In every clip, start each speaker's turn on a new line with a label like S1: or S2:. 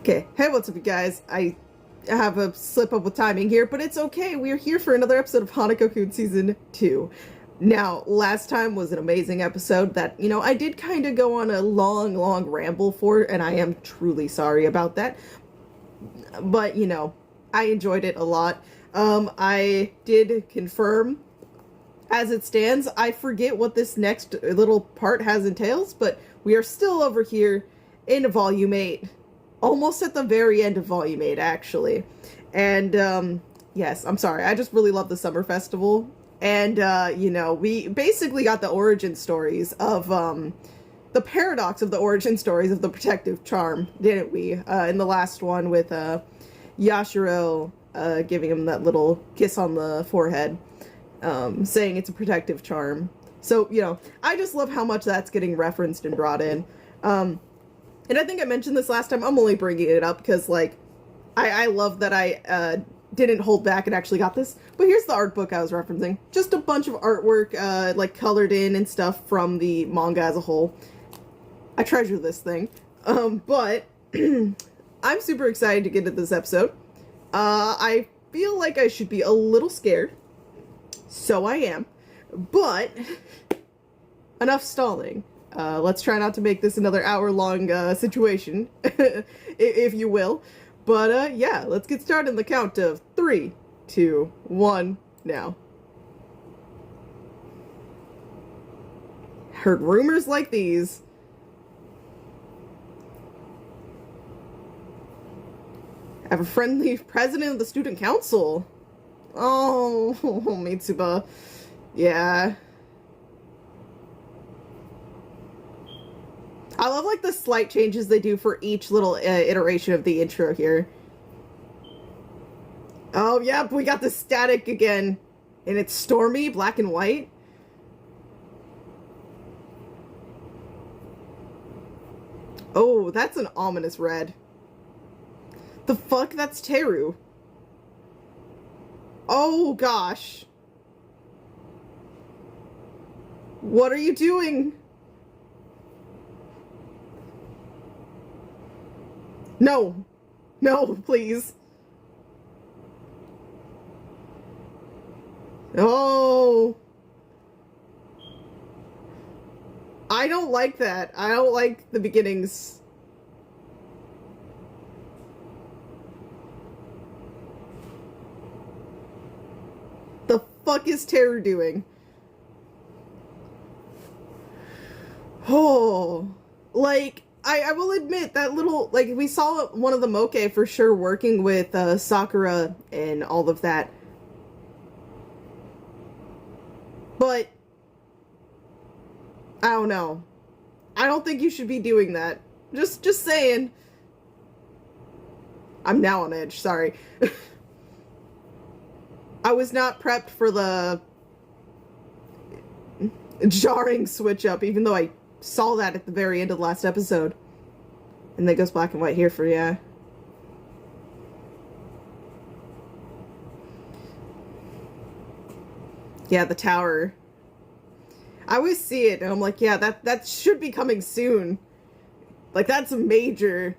S1: Okay, hey, what's up, you guys? I have a slip up with timing here, but it's okay. We are here for another episode of Hanako-kun Season 2. Now, last time was an amazing episode that, I did kind of go on a long ramble for, and I am truly sorry about that. But, I enjoyed it a lot. I did confirm, as it stands, I forget what this next little part has entails, but we are still over here in Volume 8. Almost at the very end of Volume 8, actually. And, yes, I'm sorry. I just really love the Summer Festival. And, we basically got the origin stories of, the paradox of the origin stories of the protective charm, didn't we? In the last one with, Yashiro, giving him that little kiss on the forehead, saying it's a protective charm. So, I just love how much that's getting referenced and brought in. And I think I mentioned this last time. I'm only bringing it up because, I love that I didn't hold back and actually got this. But here's the art book I was referencing. Just a bunch of artwork, colored in and stuff from the manga as a whole. I treasure this thing. But I'm super excited to get into this episode. I feel like I should be a little scared. So I am. But enough stalling. Let's try not to make this another hour-long situation, if you will. But, yeah, let's get started on the count of 3, 2, 1, now. Heard rumors like these. Have a friendly president of the student council. Oh, Mitsuba. Yeah. I love, the slight changes they do for each little iteration of the intro here. Oh, yep, we got the static again. And it's stormy, black and white. Oh, that's an ominous red. The fuck? That's Teru. Oh, gosh. What are you doing? No. No, please. Oh. I don't like that. I don't like the beginnings. The fuck is Teru doing? Oh. I will admit that little, we saw one of the moke for sure working with Sakura and all of that. But, I don't know. I don't think you should be doing that. Just saying. I'm now on edge, sorry. I was not prepped for the jarring switch up, even though I saw that at the very end of the last episode. And then it goes black and white here for, yeah. Yeah, the tower. I always see it and I'm like, yeah, that should be coming soon. That's a major.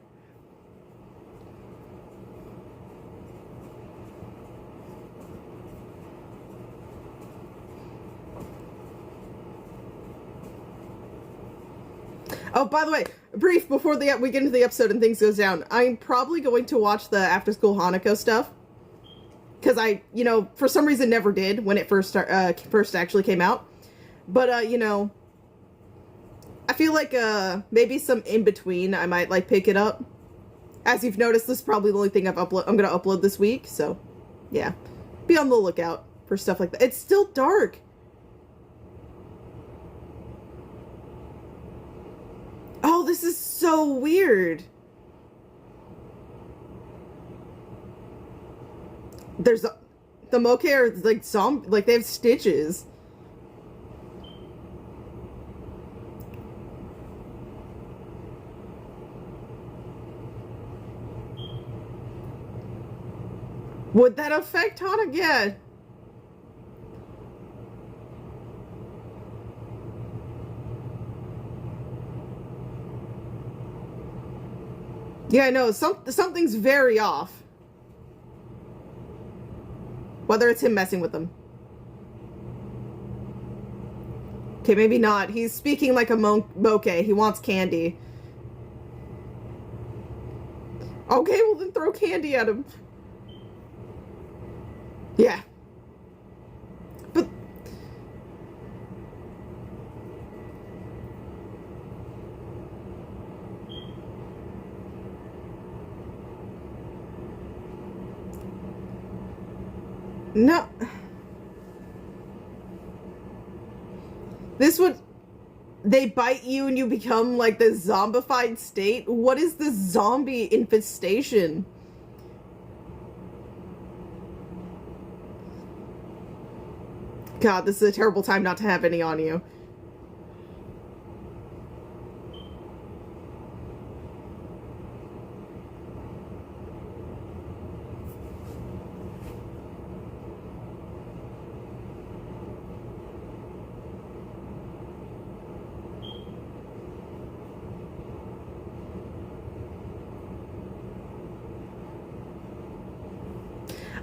S1: Oh, by the way, brief before we get into the episode and things goes down. I'm probably going to watch the after-school Hanako stuff. Because I, for some reason never did when it first actually came out. But, I feel like, maybe some in-between I might, pick it up. As you've noticed, this is probably the only thing I'm going to upload this week. So, yeah. Be on the lookout for stuff like that. It's still dark. Oh, this is so weird. There's the moke are zombie, they have stitches. Would that affect Hana? Yeah. Yeah, I know. Something's very off. Whether it's him messing with them. Okay, maybe not. He's speaking like a moke. He wants candy. Okay, well then throw candy at him. Yeah. But... No. This would... They bite you and you become like the zombified state? What is this zombie infestation? God, this is a terrible time not to have any on you.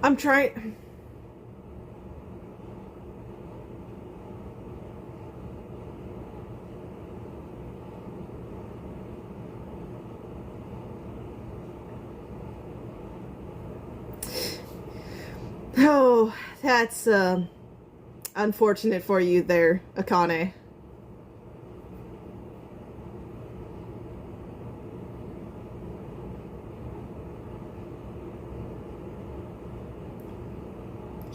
S1: I'm trying... Oh, that's, unfortunate for you there, Akane.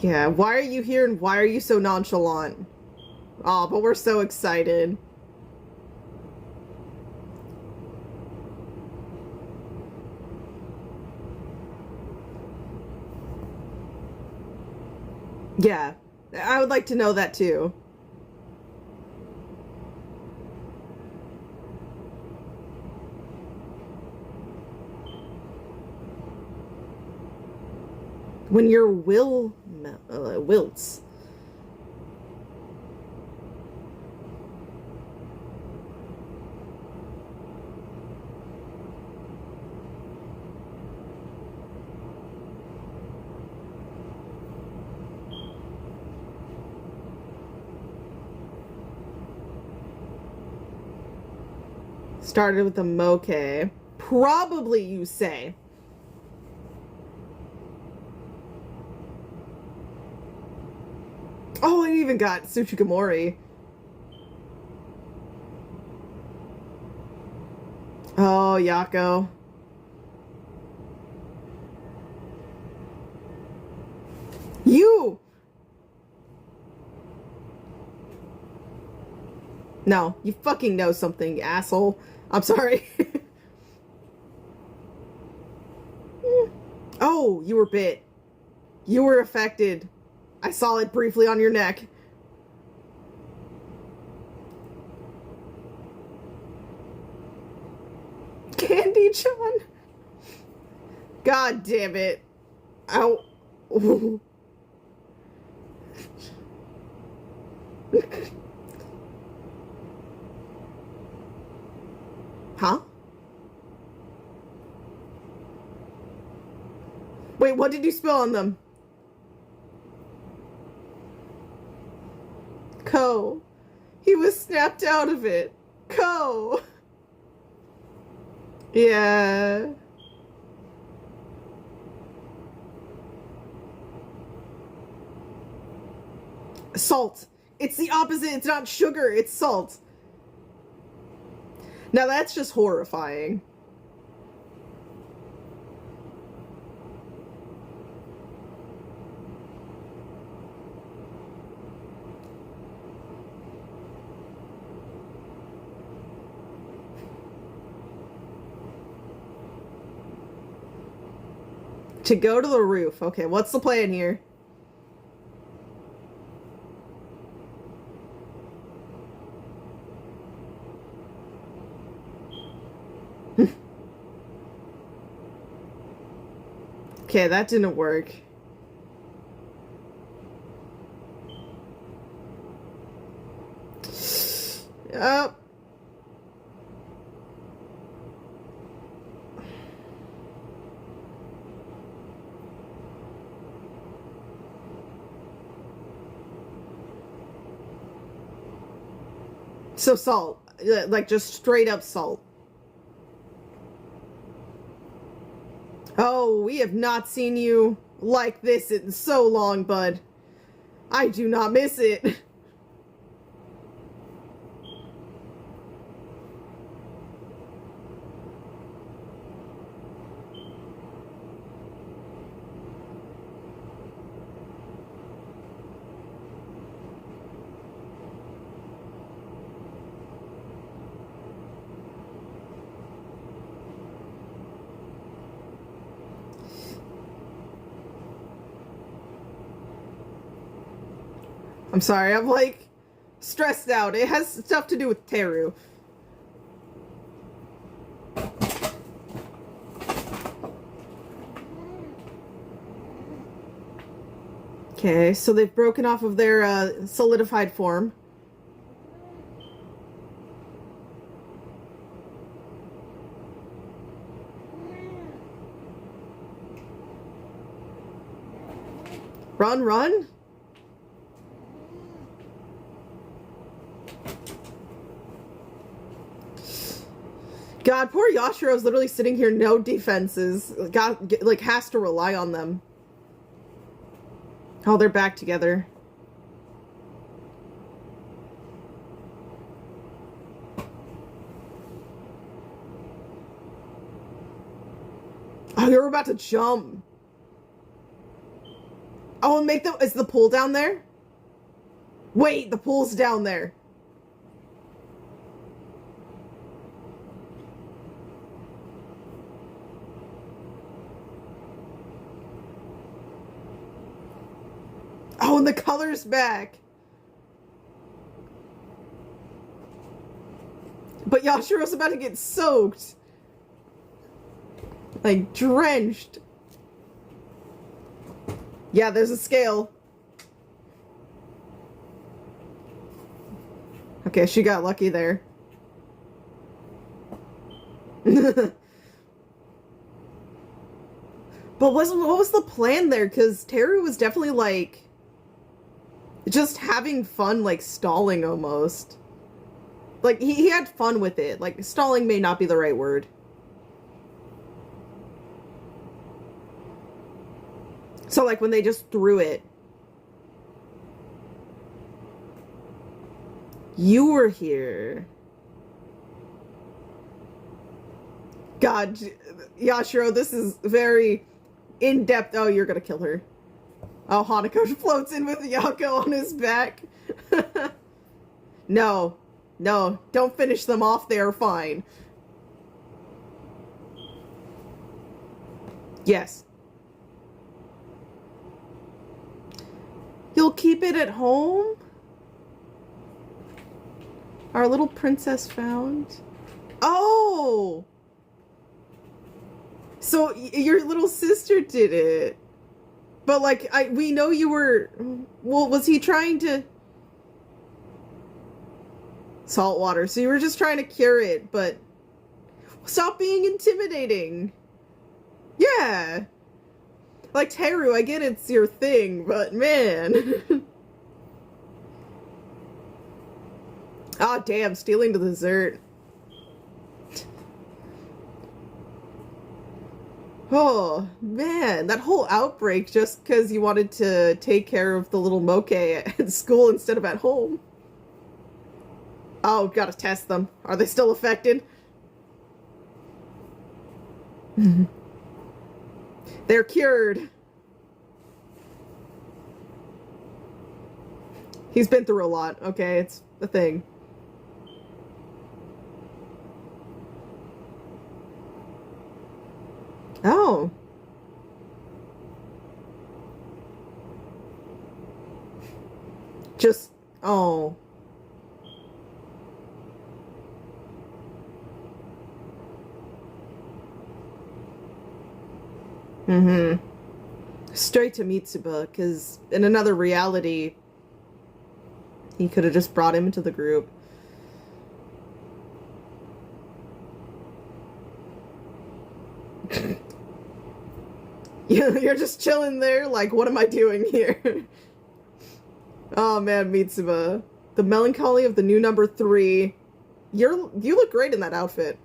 S1: Yeah, why are you here and why are you so nonchalant? Oh, but we're so excited. Yeah, I would like to know that too. When your will wilts. Started with a moke. Probably, you say. Oh, I even got Tsuchigamori. Oh, Yako. You! No, you fucking know something, you asshole. I'm sorry. Oh, you were bit. You were affected. I saw it briefly on your neck. Candy-chan. God damn it. Ow. Huh? Wait, what did you spill on them? Ko. He was snapped out of it. Ko. Yeah. Salt. It's the opposite. It's not sugar. It's salt. Now that's just horrifying. To go to the roof. Okay, what's the plan here? Okay, that didn't work. Oh. So salt. Like, just straight up salt. Oh, we have not seen you like this in so long, bud. I do not miss it. I'm sorry, I'm like stressed out. It has stuff to do with Teru. Okay, so they've broken off of their solidified form. Run, run? God, poor Yashiro's literally sitting here, no defenses. God, like, has to rely on them. Oh, they're back together. Oh, you're about to jump. Oh, and make the... Is the pool down there? Wait, the pool's down there. Oh, and the color's back. But Yashiro's about to get soaked. Like, drenched. Yeah, there's a scale. Okay, she got lucky there. But what was the plan there? Because Teru was definitely, like, just having fun, like, stalling almost. Like, he had fun with it. Like, stalling may not be the right word. So, like, when they just threw it. You were here. God, Yashiro, this is very in-depth. Oh, you're gonna kill her. Oh, Hanako floats in with Yako on his back. No. No, don't finish them off. They are fine. Yes. You'll keep it at home? Our little princess found? Oh! So, your little sister did it. But, like, we know you were... Well, was he trying to... Salt water. So you were just trying to cure it, but... Stop being intimidating. Yeah. Like, Teru, I get it's your thing, but man. Ah, damn, stealing the dessert. Oh, man, that whole outbreak just because you wanted to take care of the little moke at school instead of at home. Oh, gotta test them. Are they still affected? They're cured. He's been through a lot, okay? It's the thing. Oh. Just, oh. Mm-hmm. Straight to Mitsuba, because in another reality, he could have just brought him into the group. You're just chilling there, like, what am I doing here? Oh man, Mitsuba. The melancholy of the new number 3. You look great in that outfit.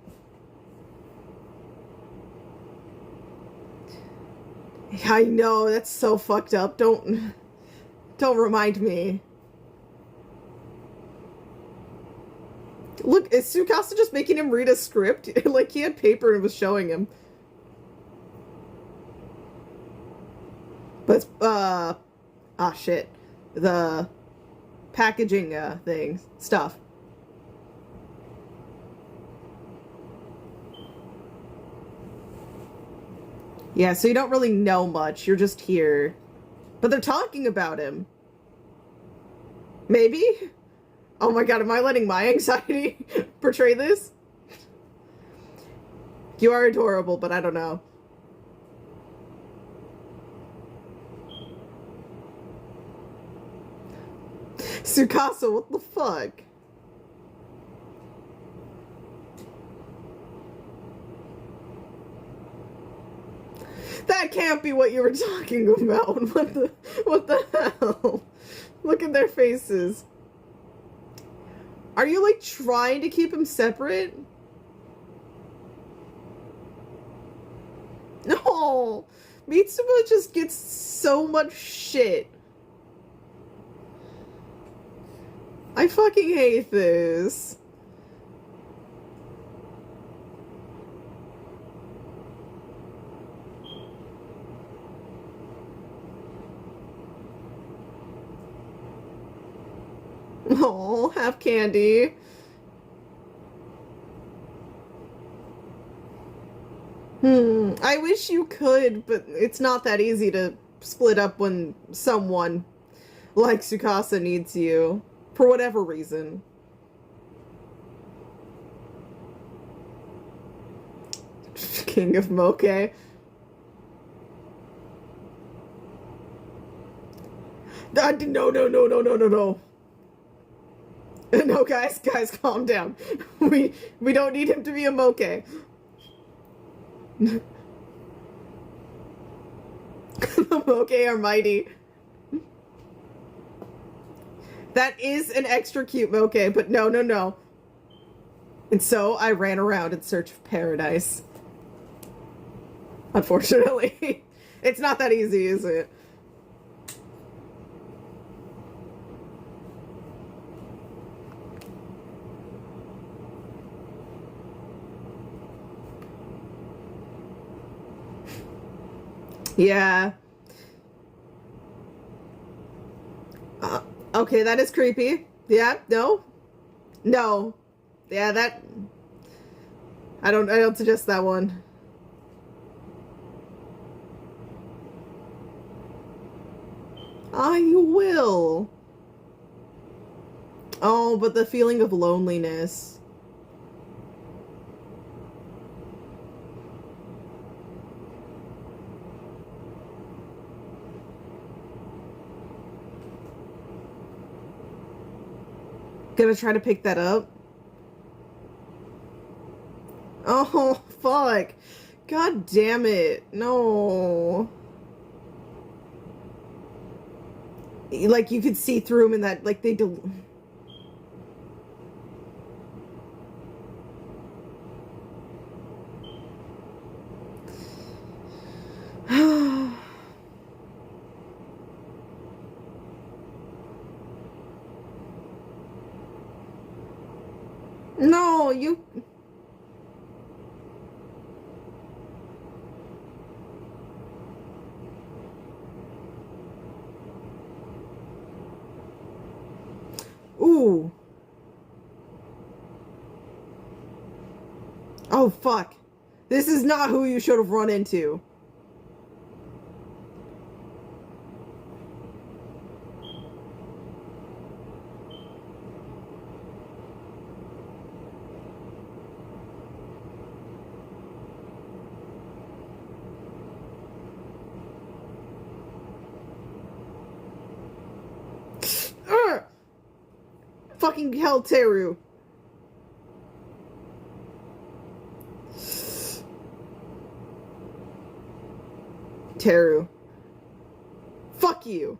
S1: I know, that's so fucked up. Don't remind me. Look, is Tsukasa just making him read a script? Like, he had paper and was showing him. But, shit. The packaging, stuff. Yeah, so you don't really know much. You're just here. But they're talking about him. Maybe? Oh my god, am I letting my anxiety portray this? You are adorable, but I don't know. Tsukasa, what the fuck? That can't be what you were talking about. What the hell? Look at their faces. Are you, like, trying to keep them separate? No! Mitsuba just gets so much shit. I fucking hate this. Oh, have candy. I wish you could, but it's not that easy to split up when someone like Tsukasa needs you. For whatever reason. King of Moke. No. No, guys, calm down. We don't need him to be a moke. The moke are mighty. That is an extra cute moke, but no. And so I ran around in search of paradise. Unfortunately. It's not that easy, is it? Yeah. Okay, that is creepy. Yeah, no. Yeah, that... I don't suggest that one. You will. Oh, but the feeling of loneliness. Gonna try to pick that up. Oh, fuck. God damn it. No. Like, you could see through him in that, like, they do. No, you... Ooh. Oh, fuck. This is not who you should have run into. Fucking hell, Teru. Teru. Fuck you.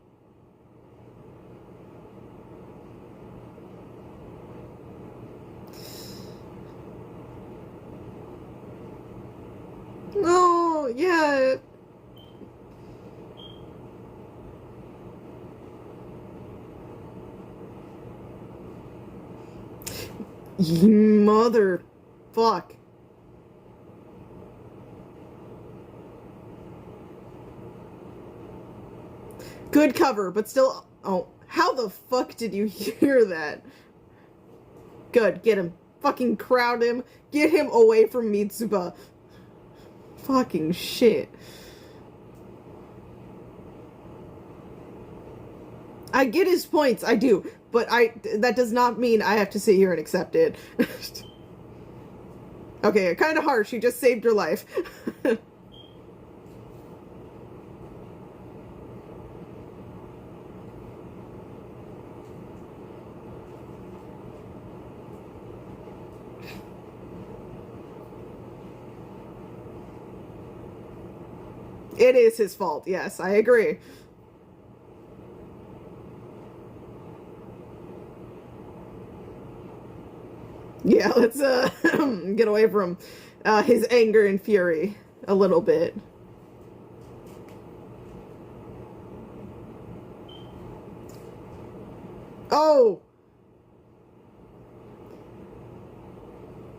S1: know, yeah. You mother fuck. Good cover, but still. Oh, how the fuck did you hear that? Good, get him. Fucking crowd him. Get him away from Mitsuba. Fucking shit. I get his points, I do, but that does not mean I have to sit here and accept it. Okay, kind of harsh, he just saved your life. It is his fault, yes, I agree. Yeah, let's get away from his anger and fury a little bit. Oh!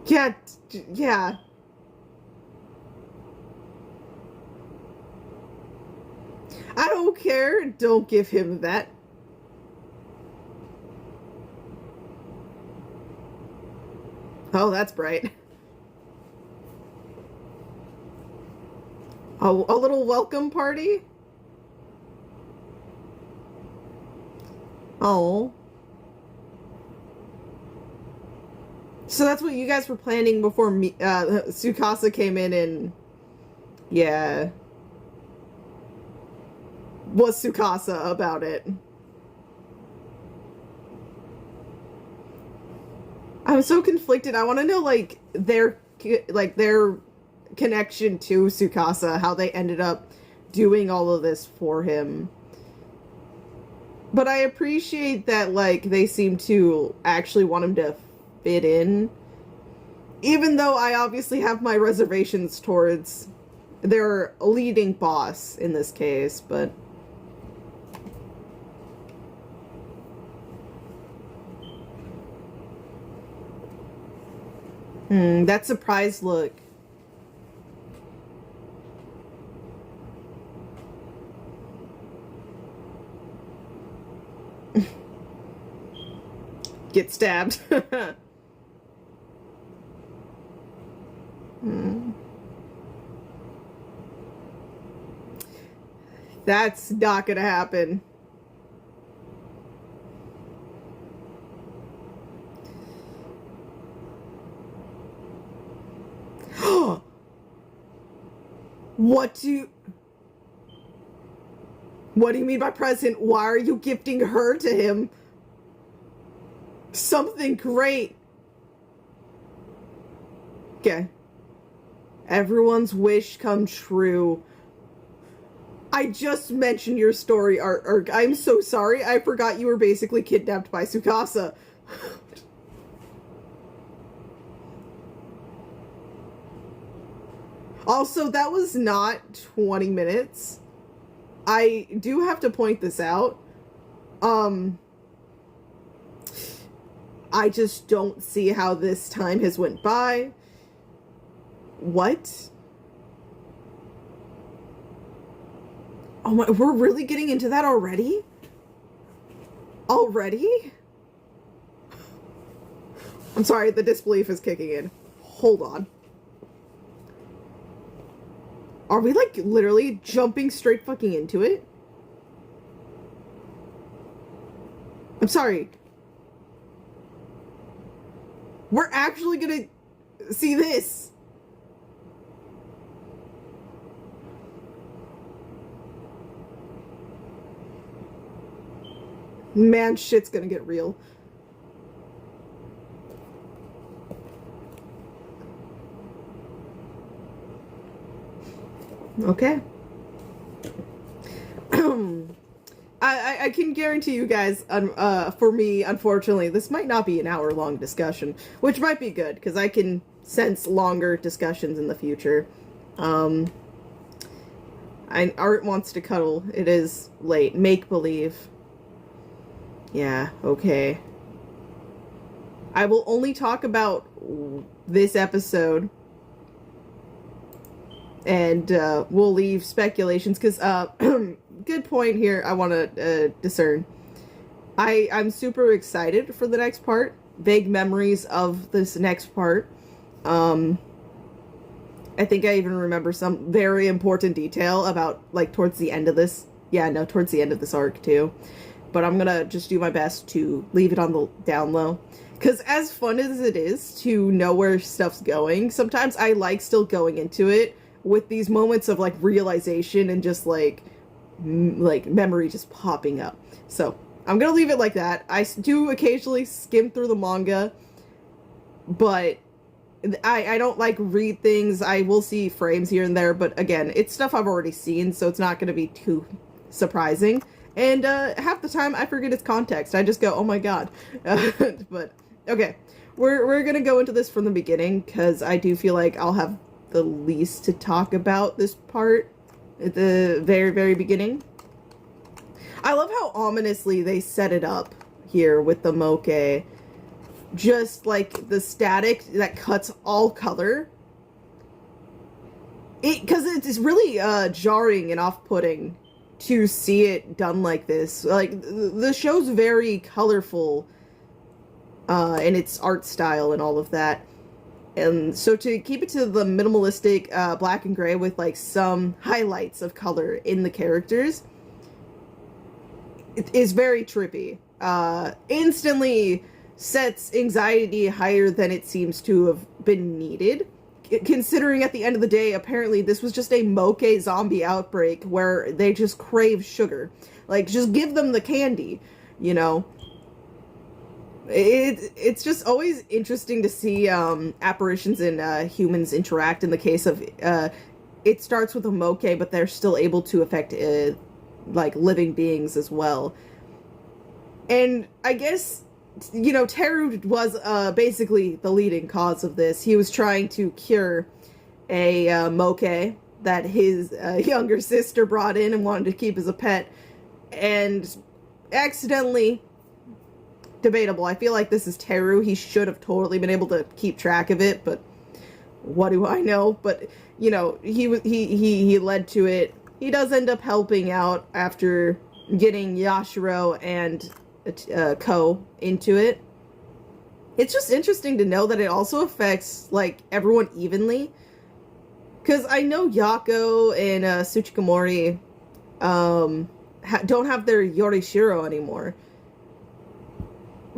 S1: Yeah, yeah. I don't care, don't give him that. Oh, that's bright. Oh, a little welcome party? Oh. So that's what you guys were planning before Tsukasa came in and... Yeah. Was Tsukasa about it. I'm so conflicted. I want to know, like, their connection to Tsukasa, how they ended up doing all of this for him. But I appreciate that, like, they seem to actually want him to fit in. Even though I obviously have my reservations towards their leading boss in this case, but... that surprised look. Get stabbed. That's not gonna happen. What do you mean by present? Why are you gifting her to him? Something great. Okay. Everyone's wish come true. I just mentioned your story arc. I'm so sorry. I forgot you were basically kidnapped by Tsukasa. Also, that was not 20 minutes. I do have to point this out. I just don't see how this time has went by. What? Oh my, we're really getting into that already? Already? I'm sorry, the disbelief is kicking in. Hold on. Are we, like, literally jumping straight fucking into it? I'm sorry. We're actually gonna see this. Man, shit's gonna get real. Okay. I can guarantee you guys, for me, unfortunately, this might not be an hour-long discussion, which might be good, because I can sense longer discussions in the future. Art wants to cuddle. It is late. Make believe. Yeah, okay. I will only talk about this episode. And we'll leave speculations, because good point here I want to discern. I'm super excited for the next part. Vague memories of this next part. I think I even remember some very important detail about, like, towards the end of this. Yeah, no, towards the end of this arc, too. But I'm gonna just do my best to leave it on the down low. Because as fun as it is to know where stuff's going, sometimes I like still going into it with these moments of, like, realization and just, like memory just popping up. So, I'm gonna leave it like that. I do occasionally skim through the manga, but I don't, like, read things. I will see frames here and there, but again, it's stuff I've already seen, so it's not gonna be too surprising. And half the time, I forget its context. I just go, oh my god. But, okay. We're gonna go into this from the beginning, because I do feel like I'll have the least to talk about this part at the very, very beginning. I love how ominously they set it up here with the moke. Just, like, the static that cuts all color. Because it's really jarring and off-putting to see it done like this. Like, the show's very colorful in its art style and all of that. And so to keep it to the minimalistic black and gray with, like, some highlights of color in the characters, it is very trippy. Instantly sets anxiety higher than it seems to have been needed. Considering at the end of the day, apparently this was just a moke zombie outbreak where they just crave sugar. Like, just give them the candy, you know? It's just always interesting to see apparitions and humans interact. In the case of it starts with a moke, but they're still able to affect like living beings as well. And I guess, you know, Teru was basically the leading cause of this. He was trying to cure a moke that his younger sister brought in and wanted to keep as a pet, and accidentally. Debatable. I feel like this is Teru. He should have totally been able to keep track of it, but what do I know? But, you know, he led to it. He does end up helping out after getting Yashiro and Ko into it. It's just interesting to know that it also affects, like, everyone evenly. Because I know Yako and Tsuchikamori don't have their Yorishiro anymore.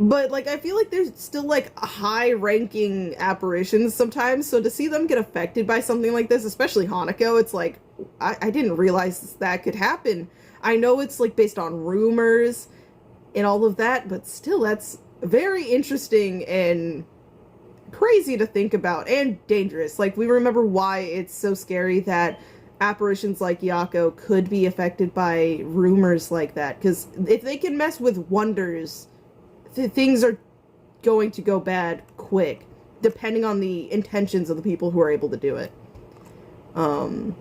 S1: But, like, I feel like there's still, like, high-ranking apparitions sometimes, so to see them get affected by something like this, especially Hanako, it's like, I didn't realize that could happen. I know it's, like, based on rumors and all of that, but still, that's very interesting and crazy to think about, and dangerous. Like, we remember why it's so scary that apparitions like Yako could be affected by rumors like that, because if they can mess with wonders, things are going to go bad quick, depending on the intentions of the people who are able to do it. But,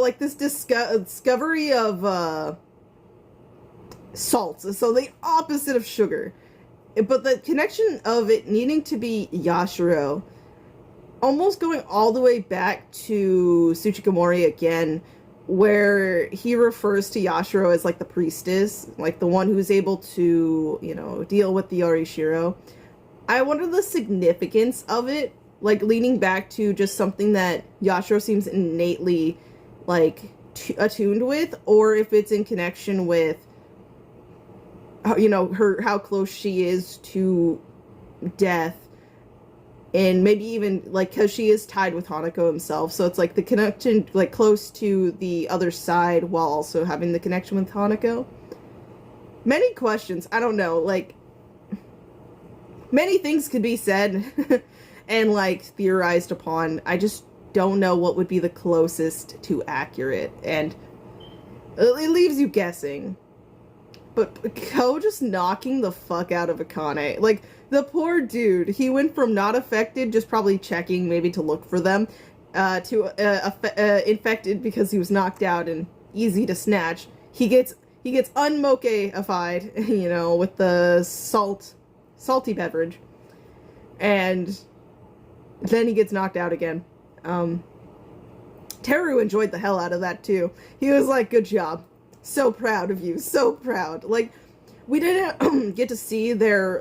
S1: like, this discovery of salts, so the opposite of sugar, but the connection of it needing to be Yashiro, almost going all the way back to Tsuchikamori again, where he refers to Yashiro as, like, the priestess, like, the one who's able to, you know, deal with the Yorishiro. I wonder the significance of it, like, leaning back to just something that Yashiro seems innately, like, attuned with, or if it's in connection with, you know, how close she is to death. And maybe even, like, because she is tied with Hanako himself, so it's, like, the connection, like, close to the other side while also having the connection with Hanako. Many questions. I don't know, like, many things could be said and, like, theorized upon. I just don't know what would be the closest to accurate, and it leaves you guessing. But Ko just knocking the fuck out of Akane. Like, the poor dude, he went from not affected, just probably checking maybe to look for them, infected because he was knocked out and easy to snatch. He gets unmoke-ified, you know, with the salty beverage, and then he gets knocked out again. Teru enjoyed the hell out of that too. He was like, "Good job, so proud of you, so proud." Like, we didn't get to see their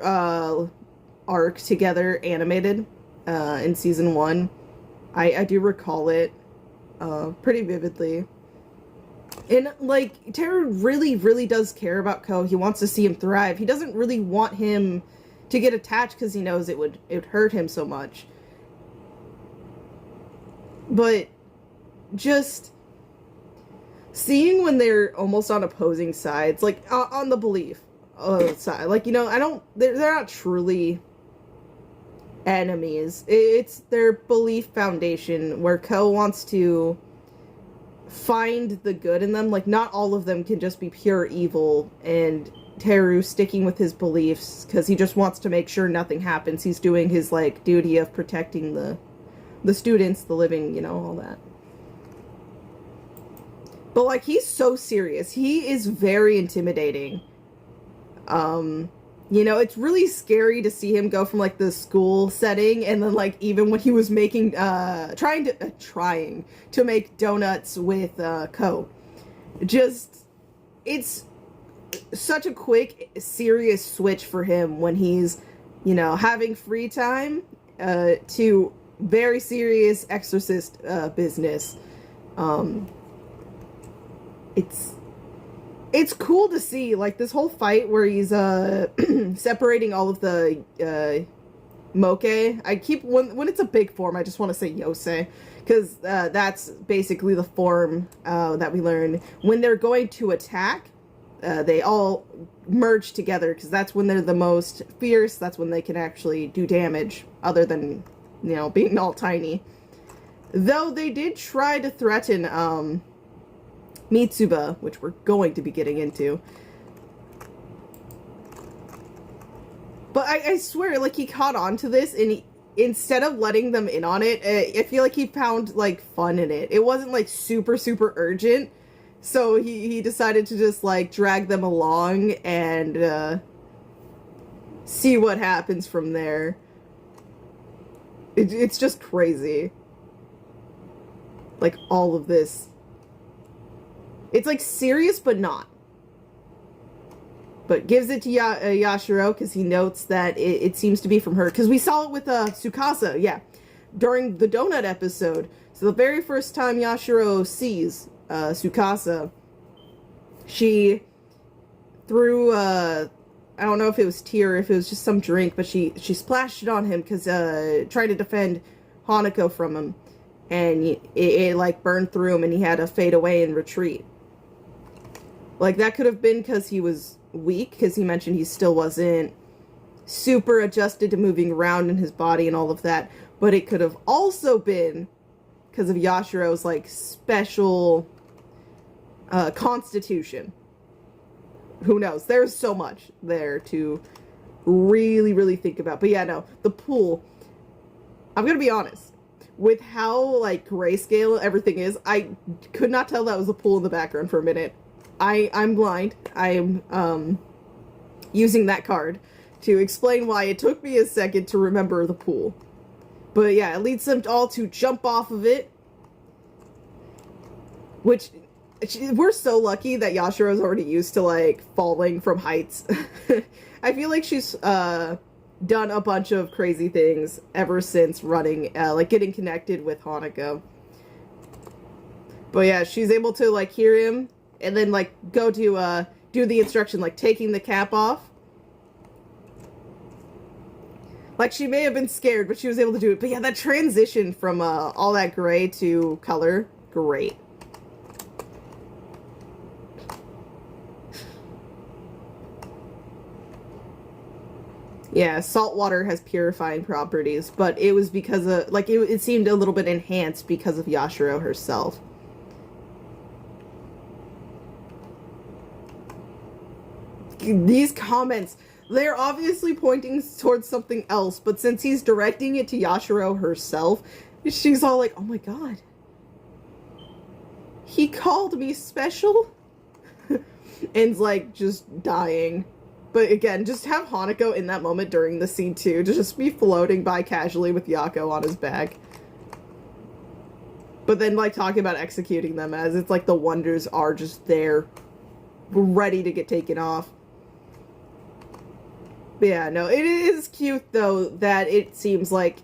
S1: arc together animated in season 1. I do recall it pretty vividly. And, like, Teru really, really does care about Ko. He wants to see him thrive. He doesn't really want him to get attached because he knows it would hurt him so much. But just seeing when they're almost on opposing sides, like, on the belief side. Like, you know, they're not truly enemies. It's their belief foundation where Ko wants to find the good in them. Like, not all of them can just be pure evil, and Teru sticking with his beliefs because he just wants to make sure nothing happens. He's doing his, like, duty of protecting the students, the living, you know, all that. But, like, he's so serious. He is very intimidating. You know, it's really scary to see him go from, like, the school setting, and then, like, even when he was making, trying to make donuts with, Ko. Just, it's such a quick, serious switch for him when he's, you know, having free time, to very serious exorcist, business. It's cool to see, like, this whole fight where he's, separating all of the, moke. I keep, when it's a big form, I just want to say yosei, because, that's basically the form, that we learn. When they're going to attack, they all merge together, because that's when they're the most fierce, that's when they can actually do damage, other than, you know, being all tiny. Though they did try to threaten, Mitsuba, which we're going to be getting into. But I swear, like, he caught on to this, and instead of letting them in on it, I feel like he found, like, fun in it. It wasn't, like, super, super urgent, so he decided to just, like, drag them along and, see what happens from there. It's just crazy. Like, all of this. It's, like, serious, but not. But gives it to Yashiro, because he notes that it seems to be from her. Because we saw it with Tsukasa, yeah. During the donut episode. So the very first time Yashiro sees Tsukasa, she threw, I don't know if it was tea or if it was just some drink, but she splashed it on him, because, trying to defend Hanako from him. And it, like, burned through him, and he had to fade away and retreat. Like, that could have been because he was weak, because he mentioned he still wasn't super adjusted to moving around in his body and all of that. But it could have also been because of Yashiro's, like, special constitution. Who knows? There's so much there to really, really think about. But yeah, no, the pool. I'm gonna be honest. With how, like, grayscale everything is, I could not tell that was a pool in the background for a minute. I'm blind. I'm, using that card to explain why it took me a second to remember the pool. But yeah, it leads them all to jump off of it. Which, we're so lucky that Yashiro's already used to, like, falling from heights. I feel like she's, done a bunch of crazy things ever since running, like, getting connected with Hanako. But yeah, she's able to, like, hear him, and then, like, go to, do the instruction, like, taking the cap off. Like, she may have been scared, but she was able to do it. But yeah, that transition from, all that gray to color, great. Yeah, salt water has purifying properties, but it was because of, like, it seemed a little bit enhanced because of Yashiro herself. These comments, they're obviously pointing towards something else, but since he's directing it to Yashiro herself, She's all like, oh my god. He called me special? And's like, just dying. But again, just have Hanako in that moment during the scene too, to just be floating by casually with Yako on his back. But then, like, talking about executing them as it's like the wonders are just there, ready to get taken off. But yeah, no, it is cute, though, that it seems like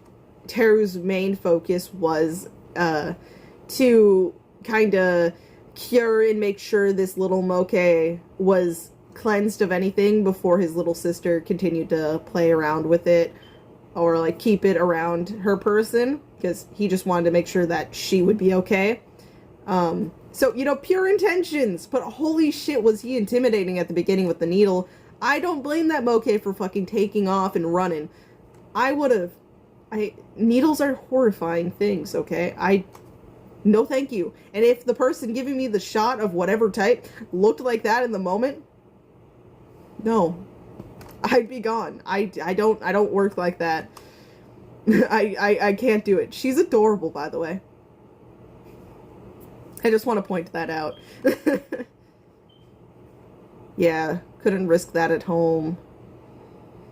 S1: Teru's main focus was to kind of cure and make sure this little Moke was cleansed of anything before his little sister continued to play around with it or, like, keep it around her person, because he just wanted to make sure that she would be okay. So, you know, pure intentions, but holy shit was he intimidating at the beginning with the needle. I don't blame that Moke for fucking taking off and running. I would've. Needles are horrifying things, okay? No thank you. And if the person giving me the shot of whatever type looked like that in the moment, no. I'd be gone. I don't work like that. I can't do it. She's adorable, by the way. I just want to point that out. Yeah, couldn't risk that at home.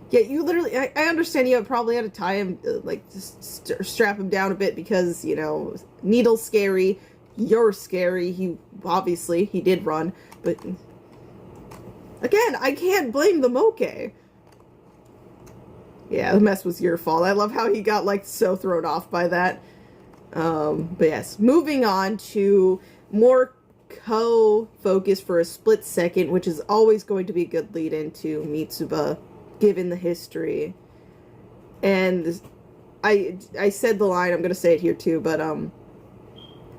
S1: Yeah, you literally, I understand you probably had to tie him, like, just strap him down a bit because, you know, Needle's scary, you're scary, he did run, but, again, I can't blame the Moke. Yeah, the mess was your fault. I love how he got, like, so thrown off by that. But yes, moving on to more Ko-focus for a split second, which is always going to be a good lead into Mitsuba, given the history. And I said the line, I'm gonna say it here too, but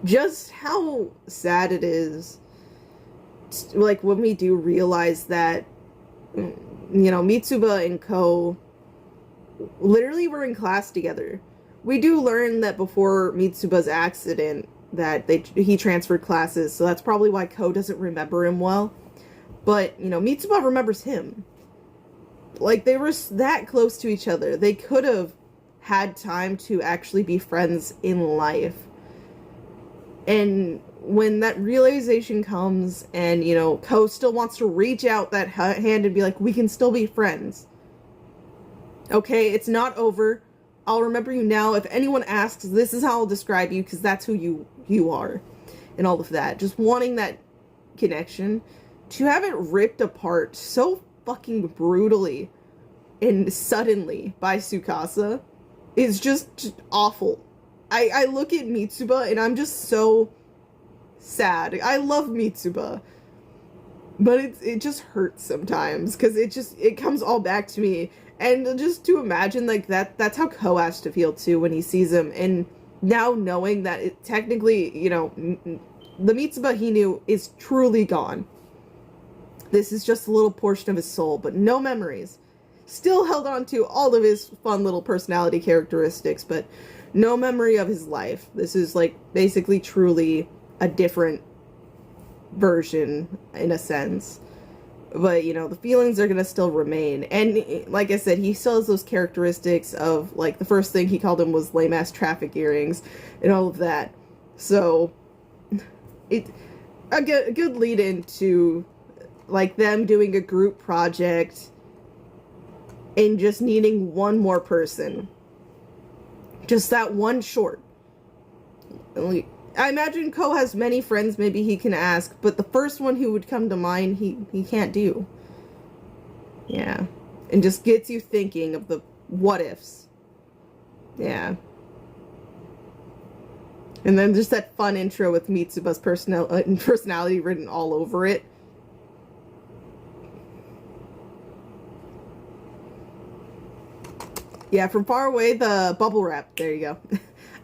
S1: just how sad it is, like, when we do realize that, you know, Mitsuba and Ko literally were in class together. We do learn that before Mitsuba's accident that he transferred classes, so that's probably why Ko doesn't remember him well. But, you know, Mitsuba remembers him. Like, they were that close to each other. They could have had time to actually be friends in life. And when that realization comes and, you know, Ko still wants to reach out that hand and be like, we can still be friends. Okay, it's not over. I'll remember you now. If anyone asks, this is how I'll describe you, because that's who you are. And all of that. Just wanting that connection. To have it ripped apart so fucking brutally and suddenly by Tsukasa is just awful. I look at Mitsuba and I'm just so sad. I love Mitsuba. But it just hurts sometimes because it comes all back to me. And just to imagine, like, that's how Ko has to feel too when he sees him. And now knowing that it technically, you know, the Mitsuba he knew is truly gone. This is just a little portion of his soul, but no memories. Still held on to all of his fun little personality characteristics, but no memory of his life. This is, like, basically truly a different version, in a sense. But, you know, the feelings are gonna still remain. And, like I said, he still has those characteristics of, like, the first thing he called him was lame-ass traffic earrings, and all of that. So, a good lead-in to, like, them doing a group project and just needing one more person. Just that one short. I imagine Ko has many friends maybe he can ask, but the first one who would come to mind, he can't do. Yeah. And just gets you thinking of the what-ifs. Yeah. And then just that fun intro with Mitsuba's personality written all over it. Yeah, from far away, the bubble wrap. There you go.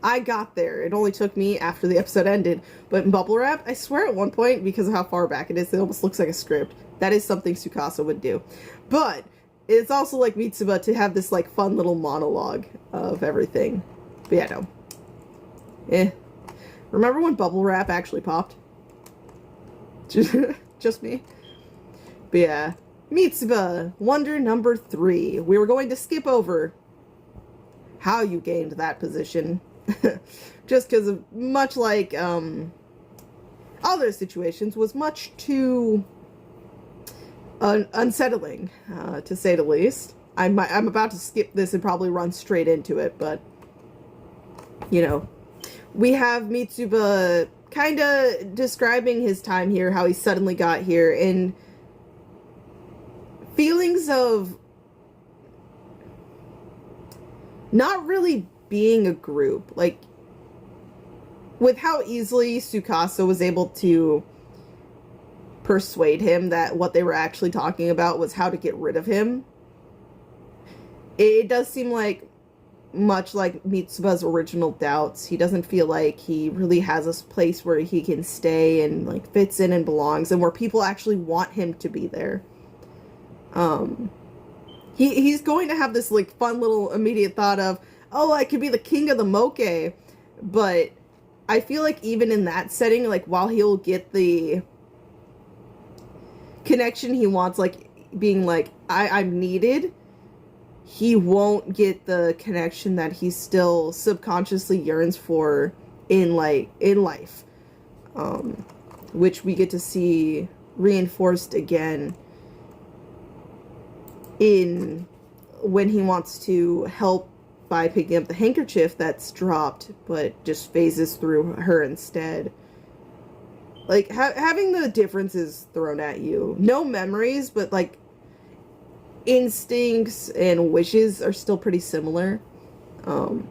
S1: I got there. It only took me after the episode ended. But in bubble wrap, I swear at one point, because of how far back it is, it almost looks like a script. That is something Tsukasa would do. But it's also like Mitsuba to have this, like, fun little monologue of everything. But yeah, no. Eh. Remember when bubble wrap actually popped? Just me? But yeah. Mitsuba, wonder number 3. We were going to skip over how you gained that position. Just because, much like other situations, was much too unsettling, to say the least. I'm about to skip this and probably run straight into it, but, you know, we have Mitsuba kind of describing his time here, how he suddenly got here, and feelings of not really being a group. Like, with how easily Tsukasa was able to persuade him that what they were actually talking about was how to get rid of him, it does seem like, much like Mitsuba's original doubts, he doesn't feel like he really has a place where he can stay and, like, fits in and belongs, and where people actually want him to be there. He's going to have this, like, fun little immediate thought of, oh, I could be the king of the moke, but I feel like even in that setting, like, while he'll get the connection he wants, like, being like, I'm needed, he won't get the connection that he still subconsciously yearns for in life. Which we get to see reinforced again in when he wants to help by picking up the handkerchief that's dropped, but just phases through her instead. Like, having the differences thrown at you. No memories, but, like, instincts and wishes are still pretty similar. To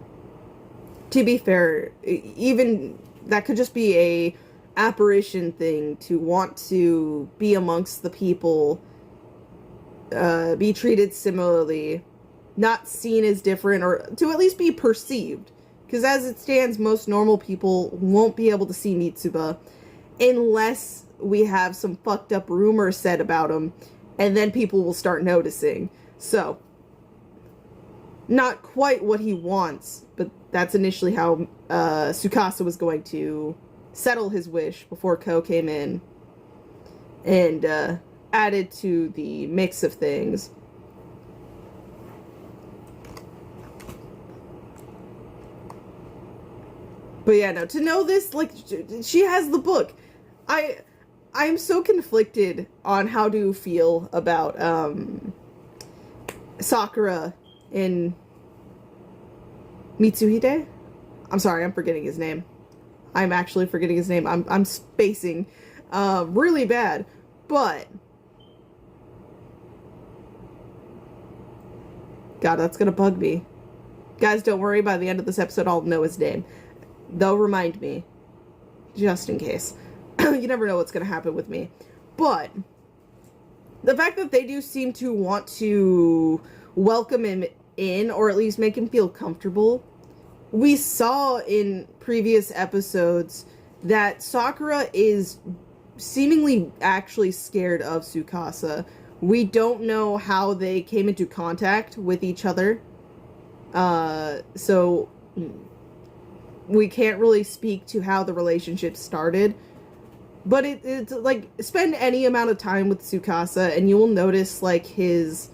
S1: be fair, even that could just be a apparition thing, to want to be amongst the people, be treated similarly, not seen as different, or to at least be perceived. Because as it stands, most normal people won't be able to see Mitsuba unless we have some fucked up rumor said about him, and then people will start noticing. So, not quite what he wants, but that's initially how Tsukasa was going to settle his wish before Ko came in and added to the mix of things. But yeah, no, to know this, like, she has the book. I'm so conflicted on how to feel about Sakura in Mitsuhide? I'm sorry, I'm forgetting his name. I'm actually forgetting his name. I'm spacing really bad. But God, that's gonna bug me. Guys, don't worry, by the end of this episode I'll know his name. They'll remind me, just in case. You never know what's going to happen with me. But the fact that they do seem to want to welcome him in, or at least make him feel comfortable. We saw in previous episodes that Sakura is seemingly actually scared of Tsukasa. We don't know how they came into contact with each other. So we can't really speak to how the relationship started. But it's like, spend any amount of time with Tsukasa and you will notice, like, his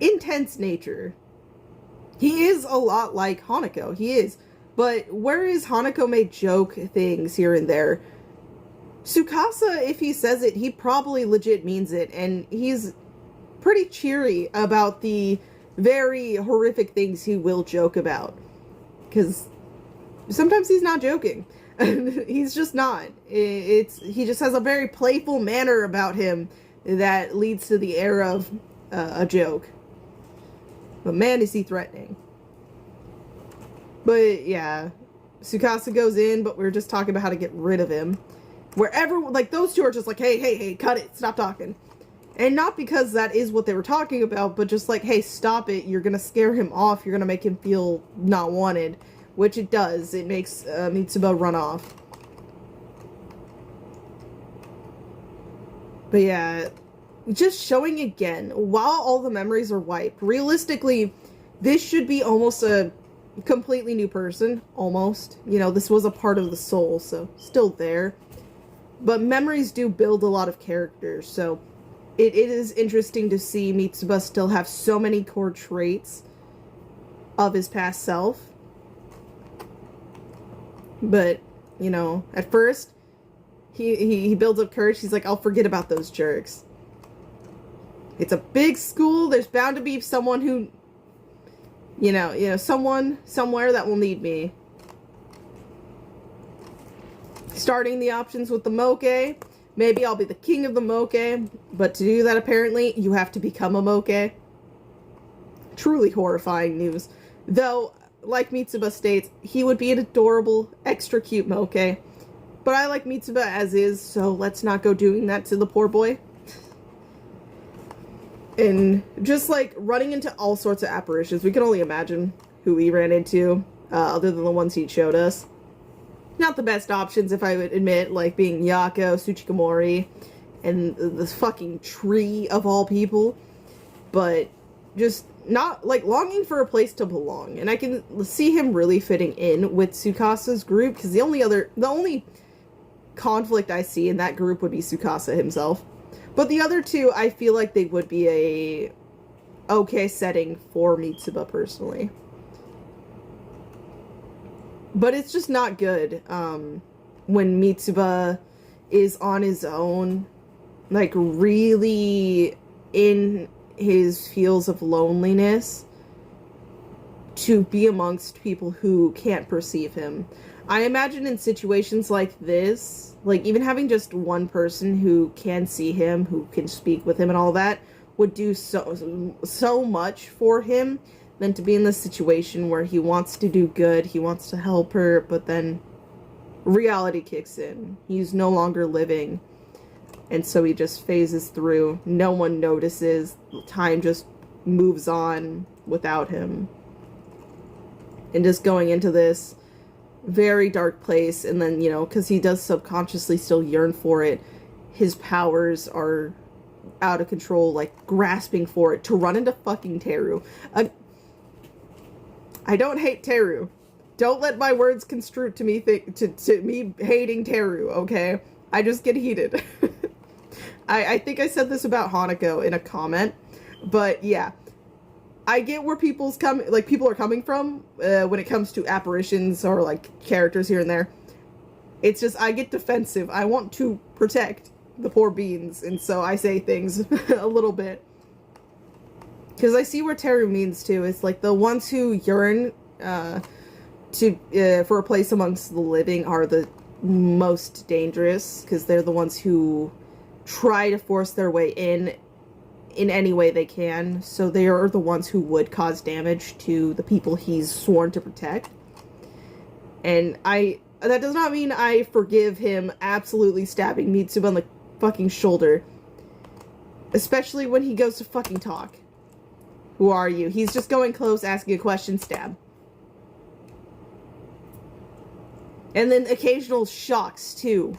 S1: intense nature. He is a lot like Hanako. He is. But whereas Hanako may joke things here and there, Tsukasa, if he says it, he probably legit means it. And he's pretty cheery about the very horrific things he will joke about. Because sometimes he's not joking. He's just not. He just has a very playful manner about him that leads to the air of a joke. But man, is he threatening. But yeah, Tsukasa goes in, but we're just talking about how to get rid of him. Wherever, like, those two are just like, hey, cut it, stop talking. And not because that is what they were talking about, but just like, hey, stop it, you're gonna scare him off, you're gonna make him feel not wanted. Which it does. It makes Mitsuba run off. But yeah, just showing again, while all the memories are wiped, realistically, this should be almost a completely new person. Almost. You know, this was a part of the soul, so still there. But memories do build a lot of characters, so it is interesting to see Mitsuba still have so many core traits of his past self. But, you know, at first, he builds up courage. He's like, I'll forget about those jerks. It's a big school. There's bound to be someone who, you know, someone somewhere that will need me. Starting the options with the moke. Maybe I'll be the king of the moke. But to do that, apparently, you have to become a moke. Truly horrifying news. Though, like Mitsuba states, he would be an adorable, extra cute moke. But I like Mitsuba as is, so let's not go doing that to the poor boy. And just, like, running into all sorts of apparitions. We can only imagine who he ran into, other than the ones he showed us. Not the best options, if I would admit, like being Yako, Tsuchikamori, and this fucking tree of all people. But just not, like, longing for a place to belong. And I can see him really fitting in with Tsukasa's group, because the only conflict I see in that group would be Tsukasa himself. But the other two, I feel like they would be a okay setting for Mitsuba, personally. But it's just not good, when Mitsuba is on his own, like, really in his feels of loneliness, to be amongst people who can't perceive him. I imagine in situations like this, like, even having just one person who can see him, who can speak with him and all that, would do so much for him, than to be in this situation where he wants to do good, he wants to help her, but then reality kicks in. He's no longer living, and so he just phases through. No one notices. Time just moves on without him. And just going into this very dark place, and then, you know, because he does subconsciously still yearn for it, his powers are out of control, like, grasping for it, to run into fucking Teru. I don't hate Teru. Don't let my words construe to me to me hating Teru, okay? I just get heated. I think I said this about Hanako in a comment, but yeah. I get where people are coming from when it comes to apparitions or, like, characters here and there. It's just, I get defensive. I want to protect the poor beans, and so I say things a little bit. Because I see where Teru means, too. It's like the ones who yearn for a place amongst the living are the most dangerous, because they're the ones who try to force their way in any way they can. So they are the ones who would cause damage to the people he's sworn to protect. And that does not mean I forgive him absolutely stabbing Mitsuba on the fucking shoulder. Especially when he goes to fucking talk. Who are you? He's just going close, asking a question, stab. And then occasional shocks, too.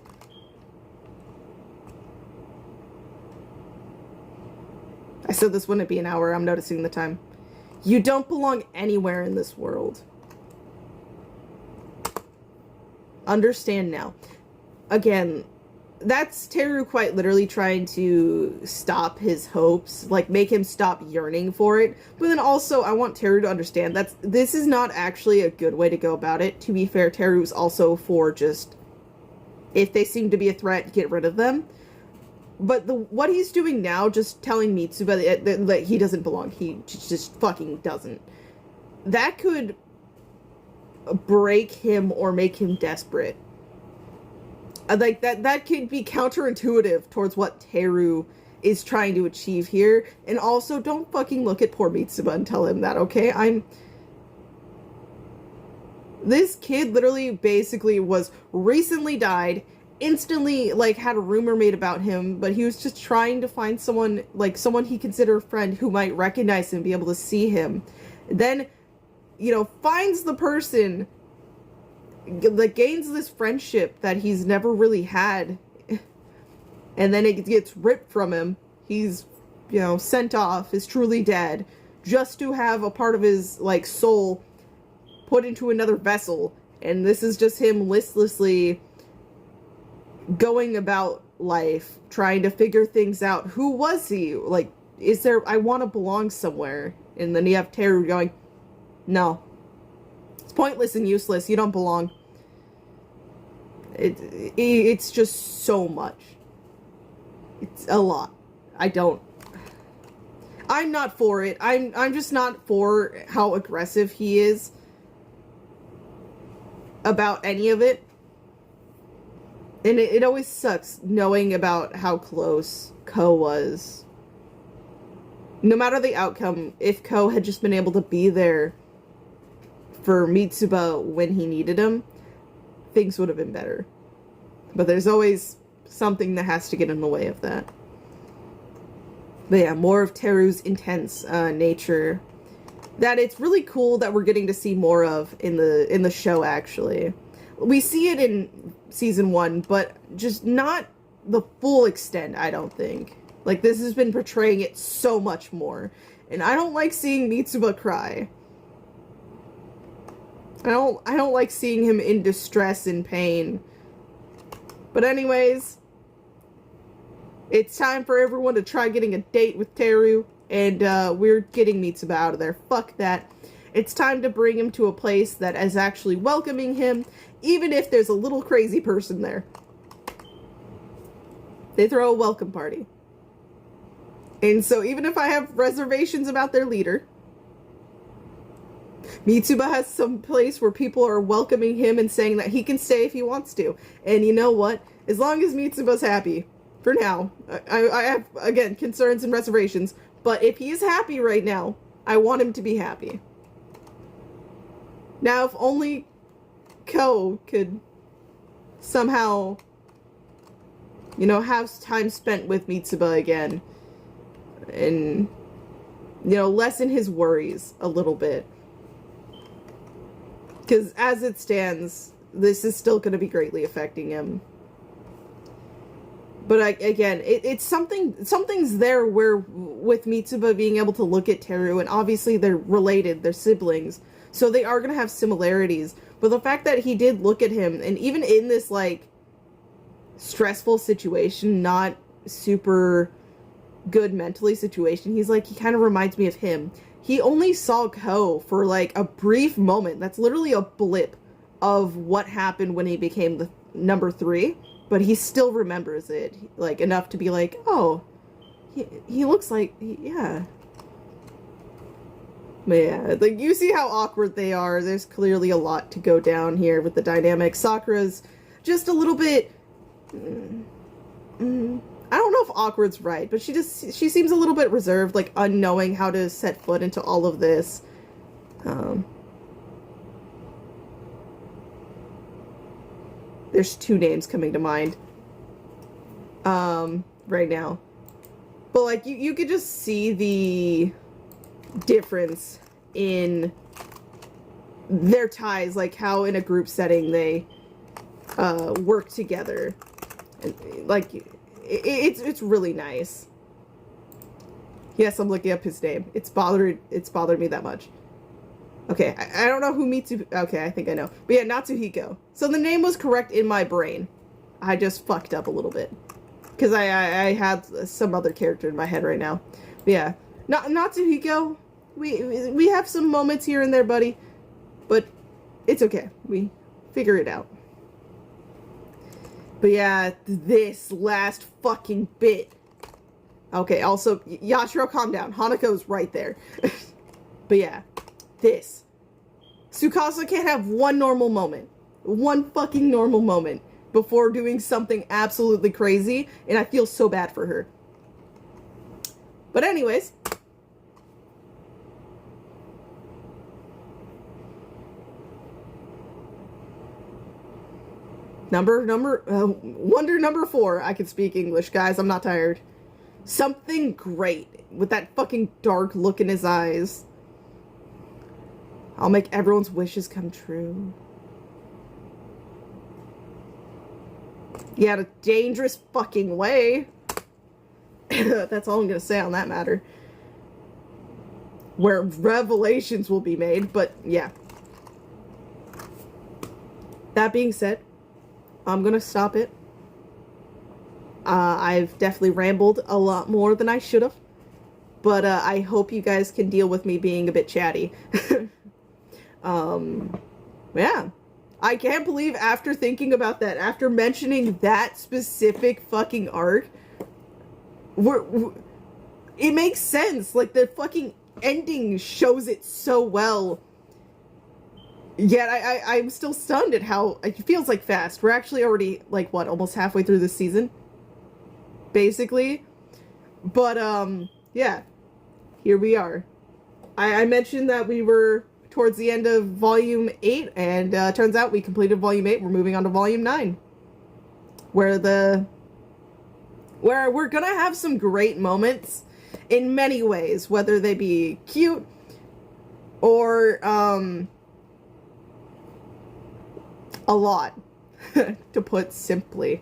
S1: I said this wouldn't be an hour. I'm noticing the time. You don't belong anywhere in this world. Understand now. Again, that's Teru quite literally trying to stop his hopes, like, make him stop yearning for it. But then also, I want Teru to understand that this is not actually a good way to go about it. To be fair, Teru's also for just, if they seem to be a threat, get rid of them. But what he's doing now, just telling Mitsuba that he doesn't belong, he just fucking doesn't, that could break him or make him desperate. Like, that could be counterintuitive towards what Teru is trying to achieve here. And also, don't fucking look at poor Mitsuba and tell him that, okay? This kid literally basically was recently died, instantly, like, had a rumor made about him, but he was just trying to find someone, like, someone he considered a friend who might recognize him, be able to see him. Then, you know, finds the person that gains this friendship that he's never really had, and then it gets ripped from him. He's, you know, sent off, is truly dead, just to have a part of his, like, soul put into another vessel. And this is just him listlessly going about life, trying to figure things out. Who was he? Like, I want to belong somewhere. And then you have Teru going, No. It's pointless and useless. You don't belong. It's just so much. It's a lot. I'm not for it. I'm just not for how aggressive he is about any of it. And it always sucks knowing about how close Ko was. No matter the outcome, if Ko had just been able to be there for Mitsuba when he needed him, things would have been better. But there's always something that has to get in the way of that. But yeah, more of Teru's intense nature. That it's really cool that we're getting to see more of in the show, actually. We see it in season 1, but just not the full extent, I don't think. Like, this has been portraying it so much more. And I don't like seeing Mitsuba cry. I don't like seeing him in distress and pain. But anyways, it's time for everyone to try getting a date with Teru, and we're getting Mitsuba out of there. Fuck that. It's time to bring him to a place that is actually welcoming him, even if there's a little crazy person there. They throw a welcome party. And so even if I have reservations about their leader, Mitsuba has some place where people are welcoming him and saying that he can stay if he wants to. And you know what? As long as Mitsuba's happy, for now, I have, again, concerns and reservations, but if he is happy right now, I want him to be happy. Now, if only Ko could somehow, you know, have time spent with Mitsuba again, and, you know, lessen his worries a little bit. Because as it stands, this is still going to be greatly affecting him. But again, it's something's there where with Mitsuba being able to look at Teru, and obviously they're related, they're siblings, so they are going to have similarities. But the fact that he did look at him, and even in this, like, stressful situation, not super good mentally situation, he's like, he kind of reminds me of him. He only saw Ko for, like, a brief moment. That's literally a blip of what happened when he became the number 3. But he still remembers it, like, enough to be like, oh, he looks like, yeah. But yeah, like, you see how awkward they are. There's clearly a lot to go down here with the dynamic. Sakura's just a little bit, I don't know if awkward's right, but she seems a little bit reserved, like, unknowing how to set foot into all of this. There's 2 names coming to mind right now. But, like, you could just see the difference in their ties, like, how in a group setting they work together. And, like, it's really nice. Yes, I'm looking up his name. It's bothered me that much. Okay, I don't know who Mitsu... Okay, I think I know. But yeah, Natsuhiko. So the name was correct in my brain. I just fucked up a little bit. Because I had some other character in my head right now. But yeah, Natsuhiko, we have some moments here and there, buddy. But it's okay. We figure it out. But yeah, this last fucking bit. Okay, also, Yashiro, calm down. Hanako's right there. But yeah, this. Tsukasa can't have one normal moment. One fucking normal moment before doing something absolutely crazy, and I feel so bad for her. But anyways. Wonder number 4. I can speak English, guys. I'm not tired. Something great with that fucking dark look in his eyes. I'll make everyone's wishes come true. Yeah, in a dangerous fucking way. That's all I'm gonna say on that matter. Where revelations will be made, but yeah. That being said, I'm gonna stop it. I've definitely rambled a lot more than I should have. But I hope you guys can deal with me being a bit chatty. Yeah. I can't believe after thinking about that, after mentioning that specific fucking arc, it makes sense. Like, the fucking ending shows it so well. Yet I'm still stunned at how it feels like fast. We're actually already, like, what, almost halfway through the season? Basically. But, yeah. Here we are. I mentioned that we were towards the end of Volume 8, and turns out we completed Volume 8. We're moving on to Volume 9. Where we're gonna have some great moments in many ways, whether they be cute or, a lot, to put simply.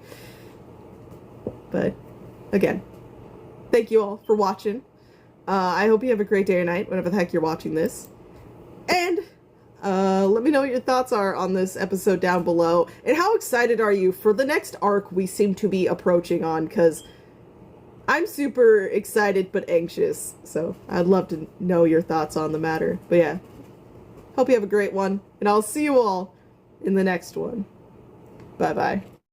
S1: But, again, thank you all for watching. I hope you have a great day or night, whenever the heck you're watching this. And, let me know what your thoughts are on this episode down below. And how excited are you for the next arc we seem to be approaching on, because I'm super excited but anxious. So, I'd love to know your thoughts on the matter. But yeah, hope you have a great one, and I'll see you all in the next one. Bye-bye.